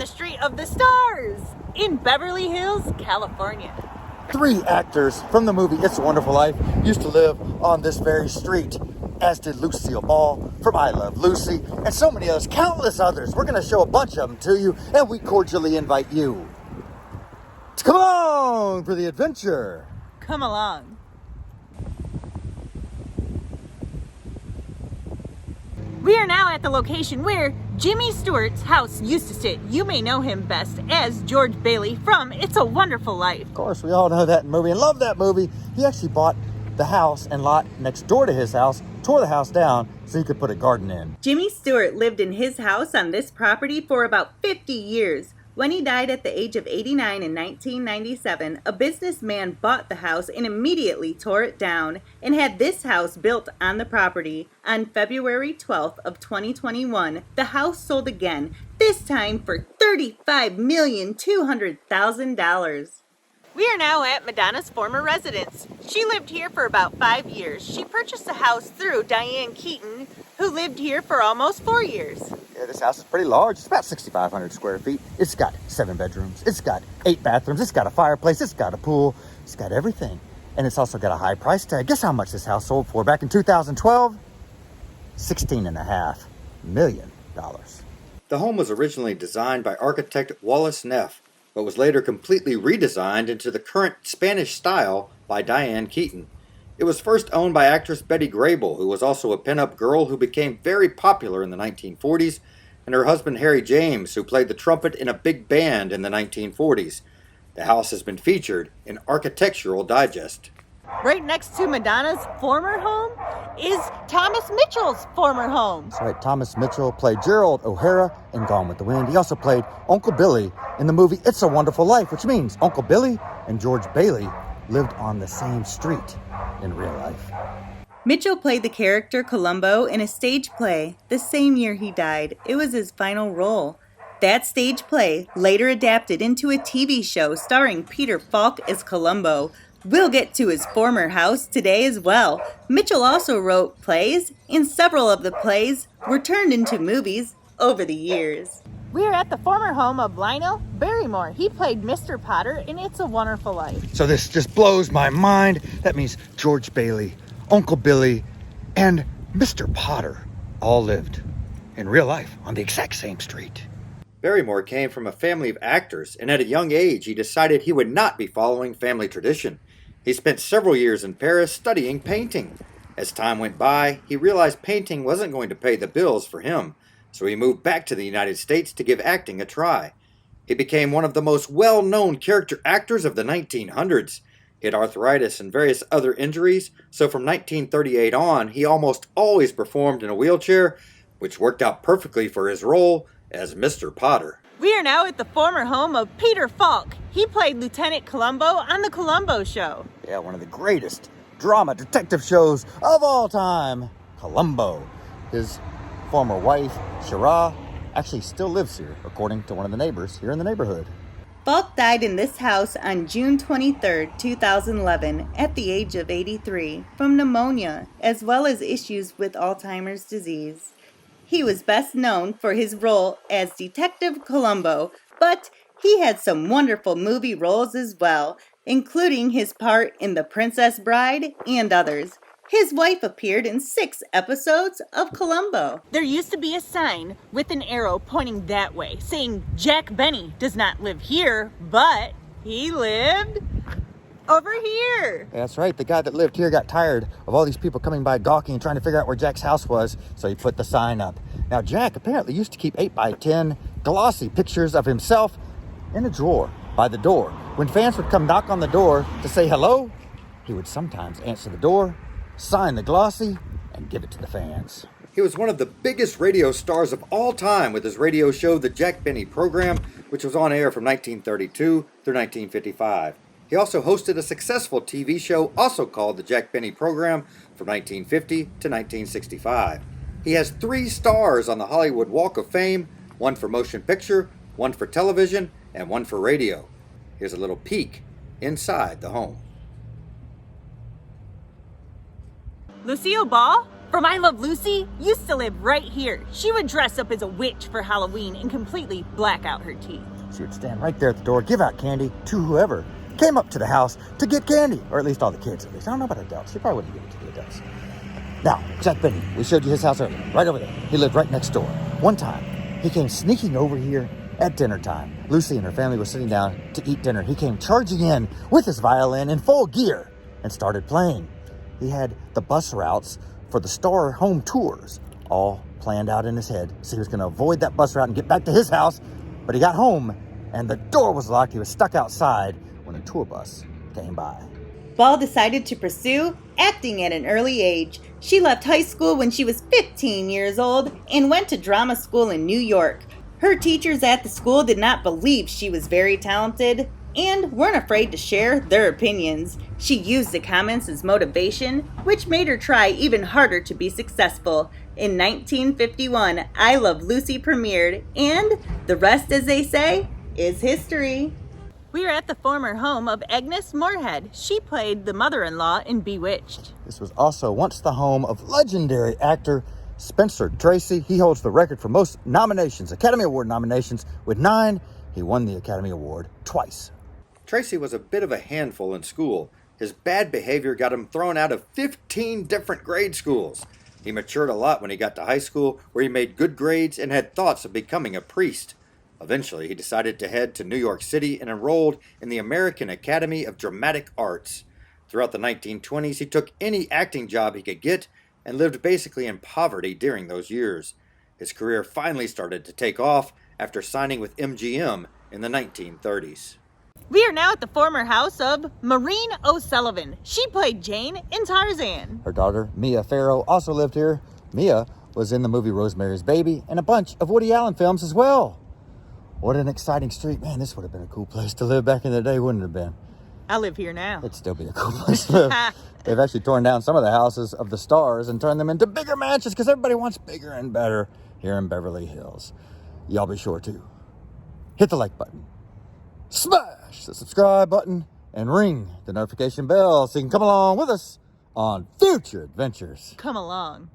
the Street of the Stars in Beverly Hills, California. 3 actors from the movie It's a Wonderful Life used to live on this very street, as did Lucille Ball from I Love Lucy, and so many others, countless others. We're going to show a bunch of them to you, and we cordially invite you to come along for the adventure. Come along. We are now at the location where Jimmy Stewart's house used to sit. You may know him best as George Bailey from It's a Wonderful Life. Of course, we all know that movie and love that movie. He actually bought the house and lot next door to his house, tore the house down so he could put a garden in. Jimmy Stewart lived in his house on this property for about 50 years. When he died at the age of 89 in 1997, a businessman bought the house and immediately tore it down and had this house built on the property. On February 12th of 2021, the house sold again, this time for $35,200,000. We are now at Madonna's former residence. She lived here for about 5 years. She purchased the house through Diane Keaton, who lived here for almost 4 years. Yeah, this house is pretty large. It's about 6,500 square feet. It's got 7 bedrooms. It's got 8 bathrooms. It's got a fireplace. It's got a pool. It's got everything. And it's also got a high price tag. Guess how much this house sold for back in 2012? $16.5 million. The home was originally designed by architect Wallace Neff, but was later completely redesigned into the current Spanish style by Diane Keaton. It was first owned by actress Betty Grable, who was also a pin-up girl who became very popular in the 1940s, and her husband Harry James, who played the trumpet in a big band in the 1940s. The house has been featured in Architectural Digest. Right next to Madonna's former home is Thomas Mitchell's former home. That's right, Thomas Mitchell played Gerald O'Hara in Gone with the Wind. He also played Uncle Billy in the movie It's a Wonderful Life, which means Uncle Billy and George Bailey lived on the same street in real life. Mitchell played the character Columbo in a stage play the same year he died. It was his final role. That stage play later adapted into a TV show starring Peter Falk as Columbo. We'll get to his former house today as well. Mitchell also wrote plays, and several of the plays were turned into movies over the years. We are at the former home of Lionel Barrymore. He played Mr. Potter in It's a Wonderful Life. So this just blows my mind. That means George Bailey, Uncle Billy, and Mr. Potter all lived in real life on the exact same street. Barrymore came from a family of actors, and at a young age he decided he would not be following family tradition. He spent several years in Paris studying painting. As time went by, he realized painting wasn't going to pay the bills for him, so he moved back to the United States to give acting a try. He became one of the most well-known character actors of the 1900s. He had arthritis and various other injuries, so from 1938 on, he almost always performed in a wheelchair, which worked out perfectly for his role as Mr. Potter. We are now at the former home of Peter Falk. He played Lieutenant Columbo on The Columbo Show. Yeah, one of the greatest drama detective shows of all time, Columbo. His former wife, Shira, actually still lives here, according to one of the neighbors here in the neighborhood. Falk died in this house on June 23, 2011, at the age of 83, from pneumonia, as well as issues with Alzheimer's disease. He was best known for his role as Detective Columbo, but he had some wonderful movie roles as well, including his part in The Princess Bride and others. His wife appeared in 6 episodes of Columbo. There used to be a sign with an arrow pointing that way, saying Jack Benny does not live here, but he lived over here. That's right. The guy that lived here got tired of all these people coming by gawking and trying to figure out where Jack's house was, so he put the sign up. Now, Jack apparently used to keep 8x10 glossy pictures of himself in a drawer by the door. When fans would come knock on the door to say hello, he would sometimes answer the door, sign the glossy, and give it to the fans. He was one of the biggest radio stars of all time with his radio show, The Jack Benny Program, which was on air from 1932 through 1955. He also hosted a successful TV show also called The Jack Benny Program from 1950 to 1965. He has 3 stars on the Hollywood Walk of Fame, 1 for motion picture, 1 for television, and 1 for radio. Here's a little peek inside the home. Lucille Ball from I Love Lucy used to live right here. She would dress up as a witch for Halloween and completely black out her teeth. She would stand right there at the door, give out candy to whoever came up to the house to get candy, or at least all the kids at least. I don't know about adults. She probably wouldn't give it to the adults. Now, Jack Benny, we showed you his house earlier, right over there. He lived right next door. One time, he came sneaking over here at dinner time. Lucy and her family were sitting down to eat dinner. He came charging in with his violin in full gear and started playing. He had the bus routes for the Star home tours all planned out in his head. So he was going to avoid that bus route and get back to his house. But he got home and the door was locked. He was stuck outside when a tour bus came by. Ball decided to pursue acting at an early age. She left high school when she was 15 years old and went to drama school in New York. Her teachers at the school did not believe she was very talented and weren't afraid to share their opinions. She used the comments as motivation, which made her try even harder to be successful. In 1951, I Love Lucy premiered, and the rest, as they say, is history. We are at the former home of Agnes Moorehead. She played the mother-in-law in Bewitched. This was also once the home of legendary actor Spencer Tracy. He holds the record for most nominations, Academy Award nominations, with 9. He won the Academy Award twice. Tracy was a bit of a handful in school. His bad behavior got him thrown out of 15 different grade schools. He matured a lot when he got to high school, where he made good grades and had thoughts of becoming a priest. Eventually, he decided to head to New York City and enrolled in the American Academy of Dramatic Arts. Throughout the 1920s, he took any acting job he could get and lived basically in poverty during those years. His career finally started to take off after signing with MGM in the 1930s. We are now at the former house of Maureen O'Sullivan. She played Jane in Tarzan. Her daughter, Mia Farrow, also lived here. Mia was in the movie Rosemary's Baby and a bunch of Woody Allen films as well. What an exciting street. Man, this would have been a cool place to live back in the day, wouldn't it have been? I live here now. It'd still be a cool place to live. They've actually torn down some of the houses of the stars and turned them into bigger mansions because everybody wants bigger and better here in Beverly Hills. Y'all be sure to hit the like button, smash the subscribe button, and ring the notification bell so you can come along with us on future adventures. Come along.